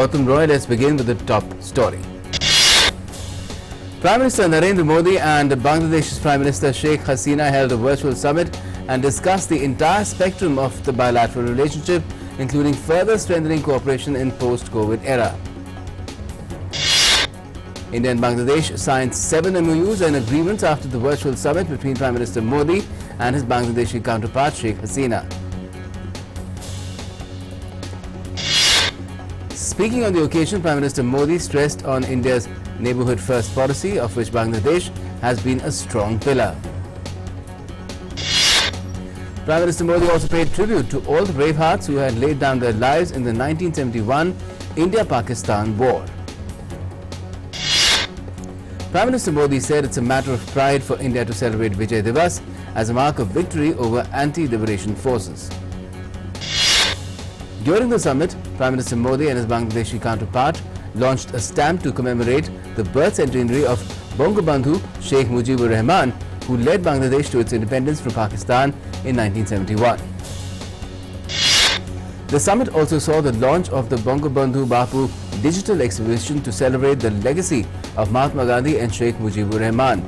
Gautam Roy, let's begin with the top story. Prime Minister Narendra Modi and Bangladesh's Prime Minister Sheikh Hasina held a virtual summit and discussed the entire spectrum of the bilateral relationship, including further strengthening cooperation in post-COVID era. India and Bangladesh signed 7 MOUs and agreements after the virtual summit between Prime Minister Modi and his Bangladeshi counterpart Sheikh Hasina. Speaking on the occasion, Prime Minister Modi stressed on India's neighbourhood first policy, of which Bangladesh has been a strong pillar. Prime Minister Modi also paid tribute to all the brave hearts who had laid down their lives in the 1971 India-Pakistan war. Prime Minister Modi said it's a matter of pride for India to celebrate Vijay Divas as a mark of victory over anti-liberation forces. During the summit, Prime Minister Modi and his Bangladeshi counterpart launched a stamp to commemorate the birth centenary of Bangabandhu Sheikh Mujibur Rahman, who led Bangladesh to its independence from Pakistan in 1971. The summit also saw the launch of the Bangabandhu Bapu digital exhibition to celebrate the legacy of Mahatma Gandhi and Sheikh Mujibur Rahman.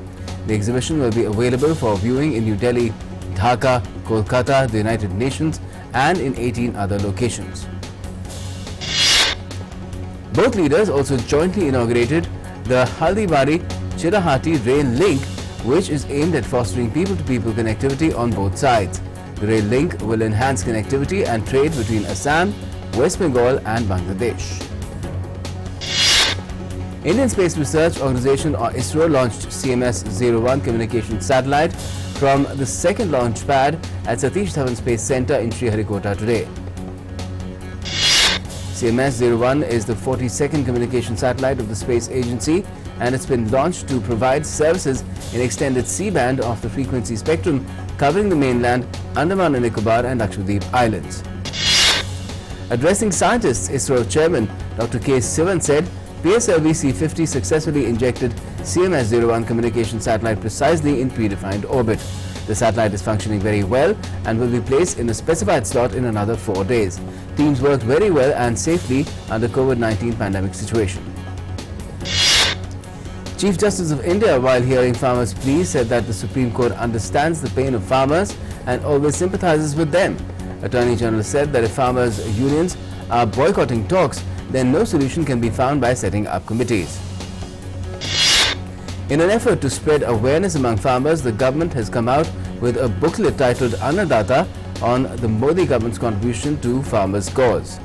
The exhibition will be available for viewing in New Delhi, Dhaka, Kolkata, the United Nations, and in 18 other locations. Both leaders also jointly inaugurated the Haldibari-Chirahati rail link, which is aimed at fostering people-to-people connectivity on both sides. The rail link will enhance connectivity and trade between Assam, West Bengal and Bangladesh. Indian Space Research Organisation or ISRO launched CMS-01 communication satellite from the second launch pad at Satish Dhawan Space Centre in Sriharikota today. CMS-01 is the 42nd communication satellite of the space agency, and it's been launched to provide services in extended C-band of the frequency spectrum covering the mainland, Andaman and Nicobar and Lakshadweep Islands. Addressing scientists, ISRO Chairman Dr. K. Sivan said PSLV C-50 successfully injected CMS-01 communication satellite precisely in predefined orbit. The satellite is functioning very well and will be placed in a specified slot in another 4 days. Teams worked very well and safely under COVID-19 pandemic situation. Chief Justice of India, while hearing farmers' pleas, said that the Supreme Court understands the pain of farmers and always sympathizes with them. Attorney General said that if farmers' unions are boycotting talks, then no solution can be found by setting up committees. In an effort to spread awareness among farmers, the government has come out with a booklet titled Annadata on the Modi government's contribution to farmers' cause.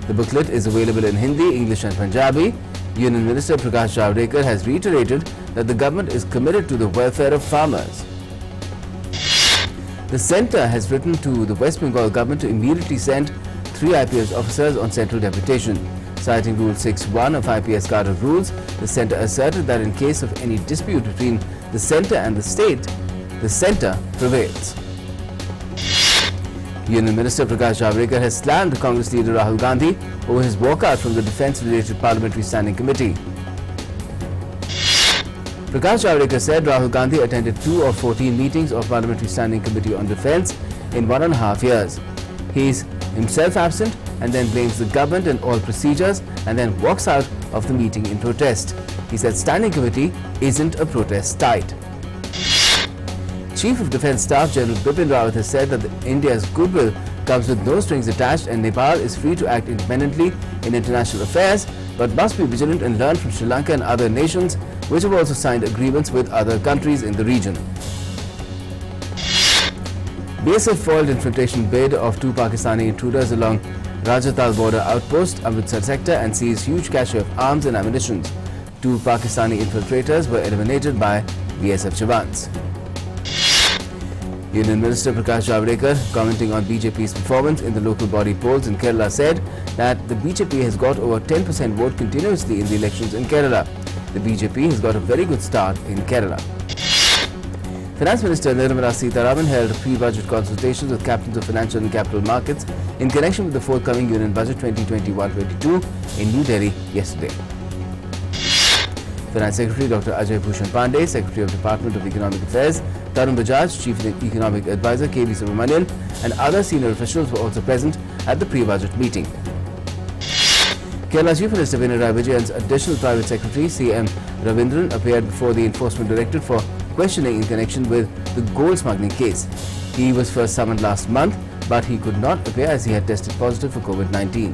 The booklet is available in Hindi, English and Punjabi. Union Minister Prakash Javadekar has reiterated that the government is committed to the welfare of farmers. The centre has written to the West Bengal government to immediately send 3 IPS officers on central deputation. Citing Rule 6.1 of IPS Code of Rules, the centre asserted that in case of any dispute between the centre and the state, the centre prevails. Union Minister Prakash Javadekar has slammed Congress leader Rahul Gandhi over his walkout from the Defence-related Parliamentary Standing Committee. Prakash Javadekar said Rahul Gandhi attended 2 of 14 meetings of Parliamentary Standing Committee on Defence in 1.5 years. He is himself absent and then blames the government and all procedures and then walks out of the meeting in protest. He said Standing Committee isn't a protest site. Chief of Defence Staff General Bipin Rawat has said that India's goodwill comes with no strings attached and Nepal is free to act independently in international affairs but must be vigilant and learn from Sri Lanka and other nations which have also signed agreements with other countries in the region. BSF foiled infiltration bid of 2 Pakistani intruders along Rajatal border outpost, Amritsar sector and seized huge cache of arms and ammunition. 2 Pakistani infiltrators were eliminated by BSF jawans. Union Minister Prakash Javadekar, commenting on BJP's performance in the local body polls in Kerala, said that the BJP has got over 10% vote continuously in the elections in Kerala. The BJP has got a very good start in Kerala. Finance Minister Nirmala Sitharaman held pre-budget consultations with captains of financial and capital markets in connection with the forthcoming Union Budget 2021-22 in New Delhi yesterday. Finance Secretary Dr. Ajay Bhushan Pandey, Secretary of Department of Economic Affairs, Tarun Bajaj, Chief Economic Advisor K.V. Subramanian and other senior officials were also present at the pre-budget meeting. Kerala's Chief Minister Pinarayi Vijayan's additional private secretary CM Ravindran appeared before the Enforcement Directorate for questioning in connection with the gold smuggling case. He was first summoned last month, but he could not appear as he had tested positive for COVID-19.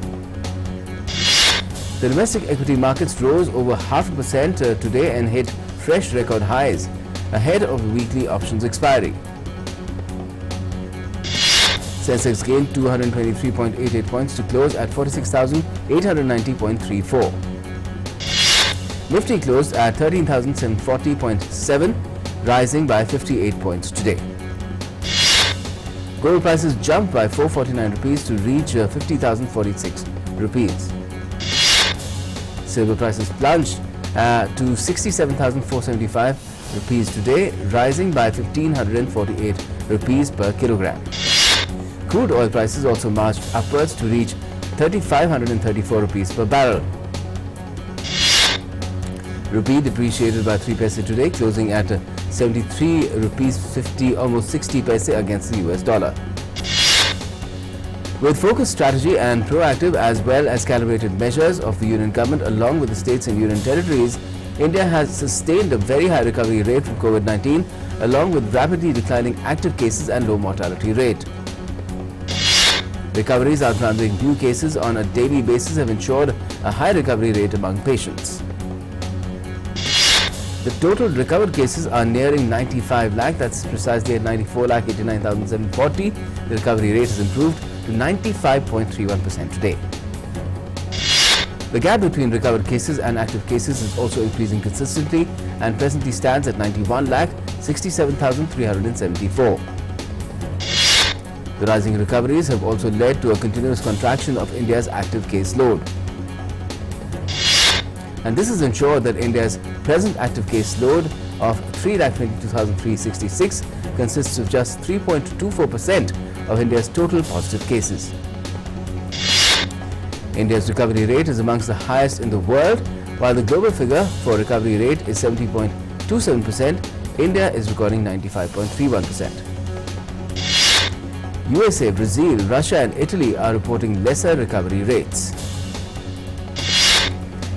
The domestic equity markets rose over 0.5% today and hit fresh record highs ahead of the weekly options expiry. Sensex gained 223.88 points to close at 46,890.34. Nifty closed at 13,740.7, rising by 58 points today. Gold prices jumped by 449 rupees to reach 50,046 rupees. Silver prices plunged to 67,475 rupees today, rising by 1,548 rupees per kilogram. Crude oil prices also marched upwards to reach 3,534 rupees per barrel. Rupee depreciated by 3 paise today, closing at 73 rupees 50, almost 60 paise against the US dollar. With focused strategy and proactive as well as calibrated measures of the Union Government along with the states and Union territories, India has sustained a very high recovery rate from COVID-19 along with rapidly declining active cases and low mortality rate. Recoveries outnumbering new cases on a daily basis have ensured a high recovery rate among patients. The total recovered cases are nearing 95 lakh, that's precisely at 94,89,740. The recovery rate has improved to 95.31% today. The gap between recovered cases and active cases is also increasing consistently and presently stands at 91,67,374. The rising recoveries have also led to a continuous contraction of India's active case load. And this has ensured that India's present active case load of 3,22,366 consists of just 3.24% of India's total positive cases. India's recovery rate is amongst the highest in the world. While the global figure for recovery rate is 70.27%, India is recording 95.31%. USA, Brazil, Russia and Italy are reporting lesser recovery rates.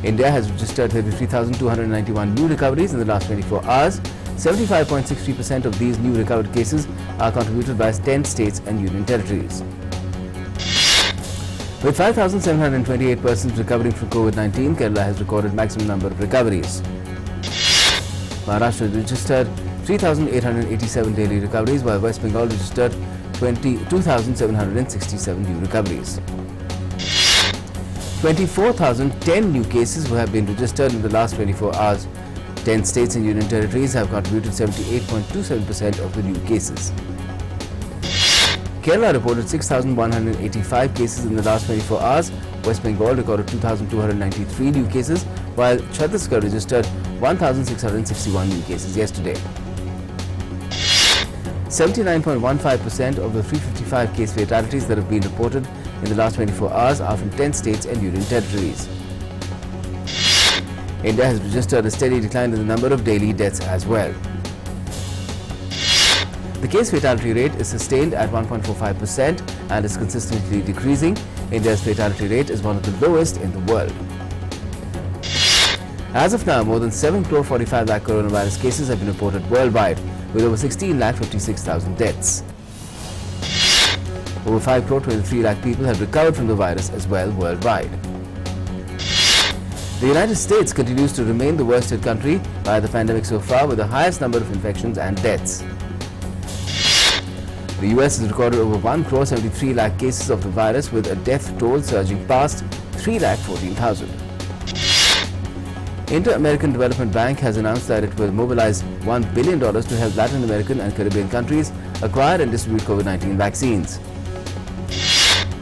India has registered 33,291 new recoveries in the last 24 hours. 75.63% of these new recovered cases are contributed by 10 states and union territories. With 5,728 persons recovering from COVID-19, Kerala has recorded maximum number of recoveries. Maharashtra registered 3,887 daily recoveries, while West Bengal registered 2,767 new recoveries. 24,010 new cases have been registered in the last 24 hours. 10 states and union territories have contributed 78.27% of the new cases. Kerala reported 6,185 cases in the last 24 hours. West Bengal recorded 2,293 new cases, while Chhattisgarh registered 1,661 new cases yesterday. 79.15% of the 355 case fatalities that have been reported in the last 24 hours are from 10 states and union territories. India has registered a steady decline in the number of daily deaths as well. The case fatality rate is sustained at 1.45% and is consistently decreasing. India's fatality rate is one of the lowest in the world. As of now, more than 7.45 lakh coronavirus cases have been reported worldwide, with over 16,56,000 deaths. Over 5.23 lakh people have recovered from the virus as well worldwide. The United States continues to remain the worst hit country by the pandemic so far, with the highest number of infections and deaths. The US has recorded over 1.73 lakh cases of the virus, with a death toll surging past 3,14,000. Inter-American Development Bank has announced that it will mobilize $1 billion to help Latin American and Caribbean countries acquire and distribute COVID-19 vaccines.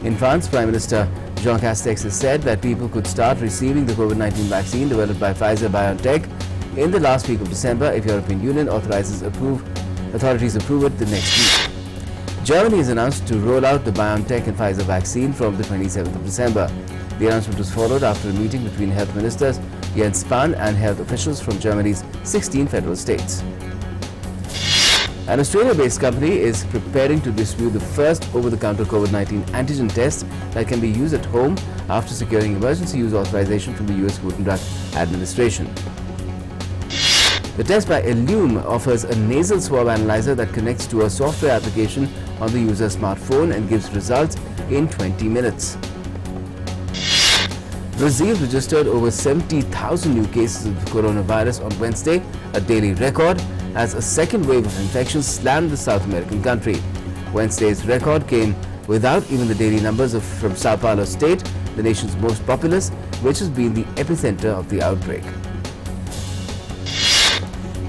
In France, Prime Minister Jean Castex has said that people could start receiving the COVID-19 vaccine developed by Pfizer-BioNTech in the last week of December if European Union authorities approve it the next week. Germany is announced to roll out the BioNTech and Pfizer vaccine from the 27th of December. The announcement was followed after a meeting between health ministers Jens Spahn and health officials from Germany's 16 federal states. An Australia-based company is preparing to distribute the first over-the-counter COVID-19 antigen test that can be used at home after securing emergency use authorization from the US Food and Drug Administration. The test by Illume offers a nasal swab analyzer that connects to a software application on the user's smartphone and gives results in 20 minutes. Brazil registered over 70,000 new cases of the coronavirus on Wednesday, a daily record, as a second wave of infections slammed the South American country. Wednesday's record came without even the daily numbers from Sao Paulo state, the nation's most populous, which has been the epicenter of the outbreak.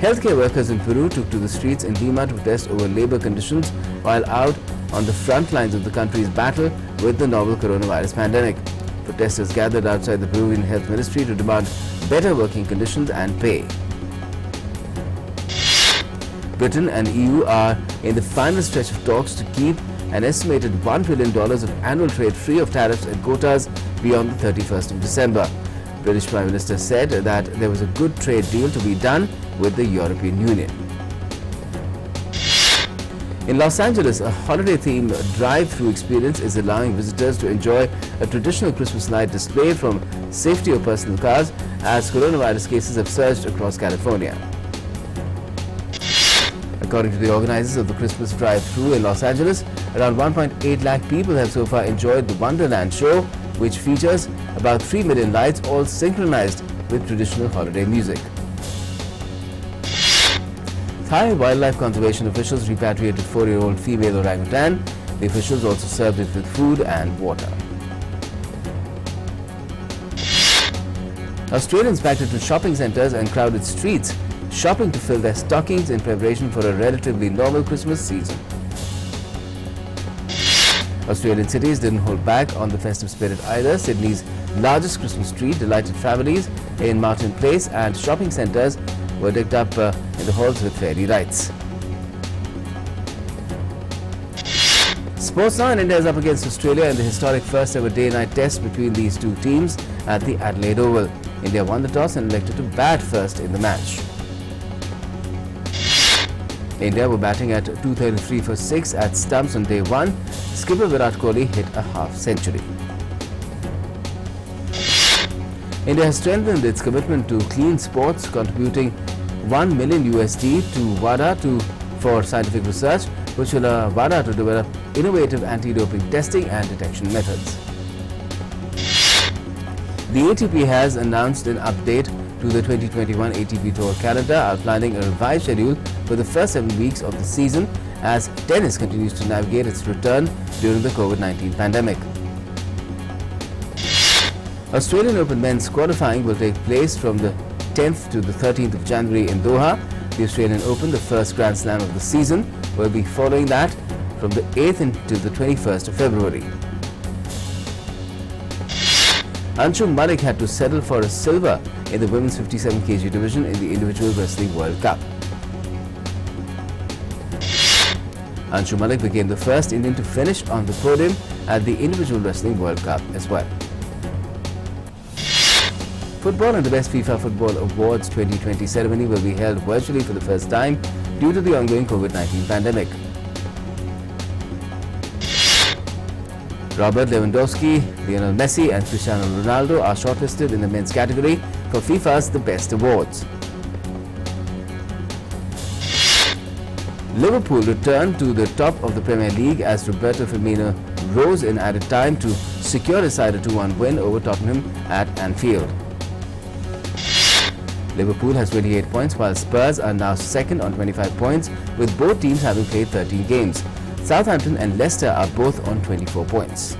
Healthcare workers in Peru took to the streets in Lima to protest over labor conditions while out on the front lines of the country's battle with the novel coronavirus pandemic. Protesters gathered outside the Peruvian Health Ministry to demand better working conditions and pay. Britain and EU are in the final stretch of talks to keep an estimated $1 billion of annual trade free of tariffs and quotas beyond the 31st of December. British Prime Minister said that there was a good trade deal to be done with the European Union. In Los Angeles, a holiday-themed drive-through experience is allowing visitors to enjoy a traditional Christmas light display from safety of personal cars as coronavirus cases have surged across California. According to the organizers of the Christmas drive-through in Los Angeles, around 1.8 lakh people have so far enjoyed the Wonderland show, which features about 3 million lights all synchronized with traditional holiday music. Thai wildlife conservation officials repatriated 4-year-old female orangutan. The officials also served it with food and water. Australians packed into shopping centres and crowded streets, shopping to fill their stockings in preparation for a relatively normal Christmas season. Australian cities didn't hold back on the festive spirit either. Sydney's largest Christmas tree delighted families in Martin Place, and shopping centres were decked up in the halls with fairy lights. Sports now, and India is up against Australia in the historic first ever day-night test between these two teams at the Adelaide Oval. India won the toss and elected to bat first in the match. India were batting at 233 for 6 at stumps on day one. Skipper Virat Kohli hit a half-century. India has strengthened its commitment to clean sports, contributing $1 million to Wada for scientific research, which will allow Wada to develop innovative anti-doping testing and detection methods. The ATP has announced an update to the 2021 ATP Tour calendar, outlining a revised schedule for the first 7 weeks of the season as tennis continues to navigate its return during the COVID-19 pandemic. Australian Open men's qualifying will take place from the 10th to the 13th of January in Doha. The Australian Open, the first Grand Slam of the season, will be following that from the 8th until the 21st of February. Anshu Malik had to settle for a silver in the women's 57 kg division in the Individual Wrestling World Cup. Anshu Malik became the first Indian to finish on the podium at the Individual Wrestling World Cup as well. Football and the Best FIFA Football Awards 2020 ceremony will be held virtually for the first time due to the ongoing COVID-19 pandemic. Robert Lewandowski, Lionel Messi and Cristiano Ronaldo are shortlisted in the men's category for FIFA's The Best Awards. Liverpool returned to the top of the Premier League as Roberto Firmino rose in added time to secure his side a 2-1 win over Tottenham at Anfield. Liverpool has 28 points while Spurs are now second on 25 points, with both teams having played 13 games. Southampton and Leicester are both on 24 points.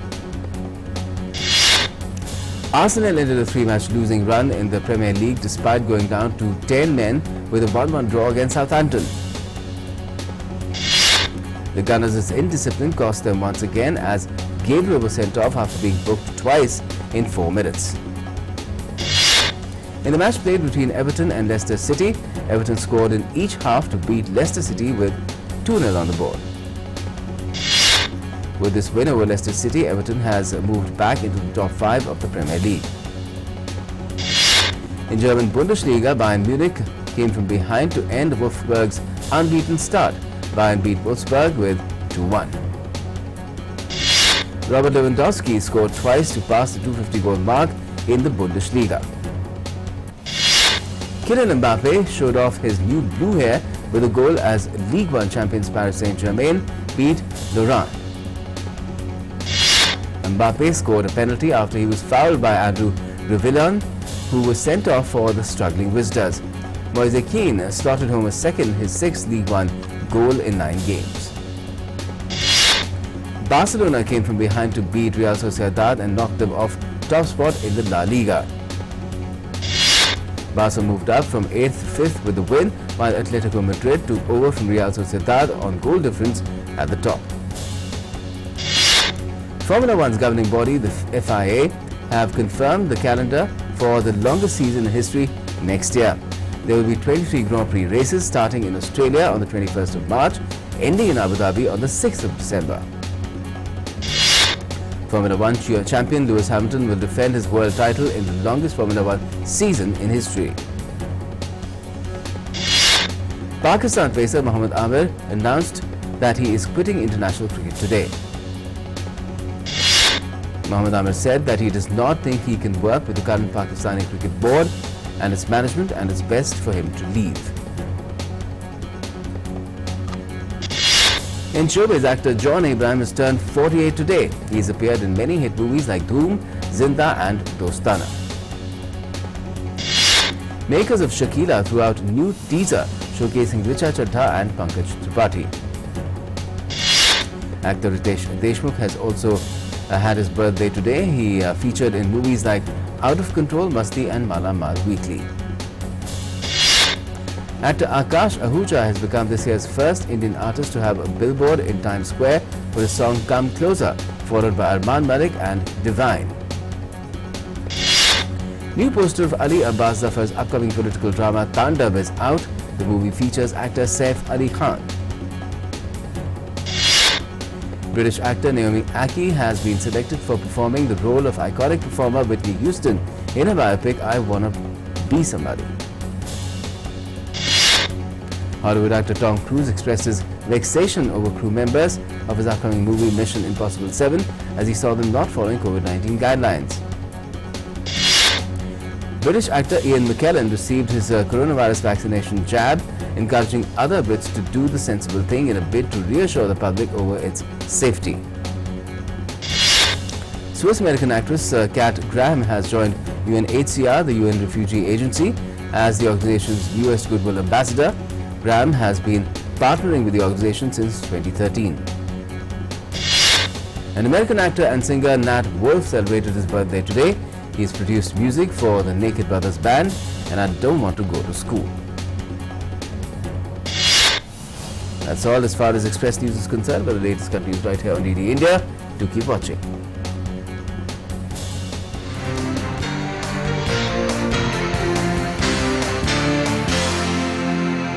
Arsenal ended a 3-match losing run in the Premier League despite going down to 10 men with a 1-1 draw against Southampton. The Gunners' indiscipline cost them once again as Gabriel was sent off after being booked twice in 4 minutes. In the match played between Everton and Leicester City, Everton scored in each half to beat Leicester City with 2-0 on the board. With this win over Leicester City, Everton has moved back into the top 5 of the Premier League. In German Bundesliga, Bayern Munich came from behind to end Wolfsburg's unbeaten start. Bayern beat Wolfsburg with 2-1. Robert Lewandowski scored twice to pass the 250-goal mark in the Bundesliga. Kylian Mbappe showed off his new blue hair with a goal as Ligue 1 champions Paris Saint-Germain beat Lorient. Mbappe scored a penalty after he was fouled by Andrew Revilon, who was sent off for the struggling visitors. Moise Kean slotted home his sixth League One goal in 9 games. Barcelona came from behind to beat Real Sociedad and knocked them off top spot in the La Liga. Barca moved up from 8th to 5th with the win, while Atletico Madrid took over from Real Sociedad on goal difference at the top. Formula One's governing body, the FIA, have confirmed the calendar for the longest season in history next year. There will be 23 Grand Prix races starting in Australia on the 21st of March, ending in Abu Dhabi on the 6th of December. Formula One champion Lewis Hamilton will defend his world title in the longest Formula One season in history. Pakistan pacer Mohammad Amir announced that he is quitting international cricket today. Mohammad Amir said that he does not think he can work with the current Pakistani cricket board and its management, and it's best for him to leave. In showbiz, actor John Abraham has turned 48 today. He has appeared in many hit movies like Dhoom, Zinda and Dostana. Makers of Shakila threw out a new teaser showcasing Richa Chadha and Pankaj Tripathi. Actor Ritesh Deshmukh has also had his birthday today. He featured in movies like Out of Control, Masti and Mala Mal Weekly. Actor Akash Ahuja has become this year's first Indian artist to have a billboard in Times Square for his song Come Closer, followed by Arman Malik and Divine. New poster of Ali Abbas Zafar's upcoming political drama Tandab is out. The movie features actor Saif Ali Khan. British actor Naomi Ackie has been selected for performing the role of iconic performer Whitney Houston in her biopic I Wanna Be Somebody. Hollywood actor Tom Cruise expressed his vexation over crew members of his upcoming movie Mission Impossible 7 as he saw them not following COVID-19 guidelines. British actor Ian McKellen received his coronavirus vaccination jab, encouraging other Brits to do the sensible thing in a bid to reassure the public over its safety. Swiss-American actress Kat Graham has joined UNHCR, the UN Refugee Agency, as the organization's newest Goodwill Ambassador. Graham has been partnering with the organization since 2013. An American actor and singer Nat Wolff celebrated his birthday today. He has produced music for the Naked Brothers Band and I Don't Want to Go to School. That's all as far as Express News is concerned, but the latest continues right here on DD India. Do keep watching.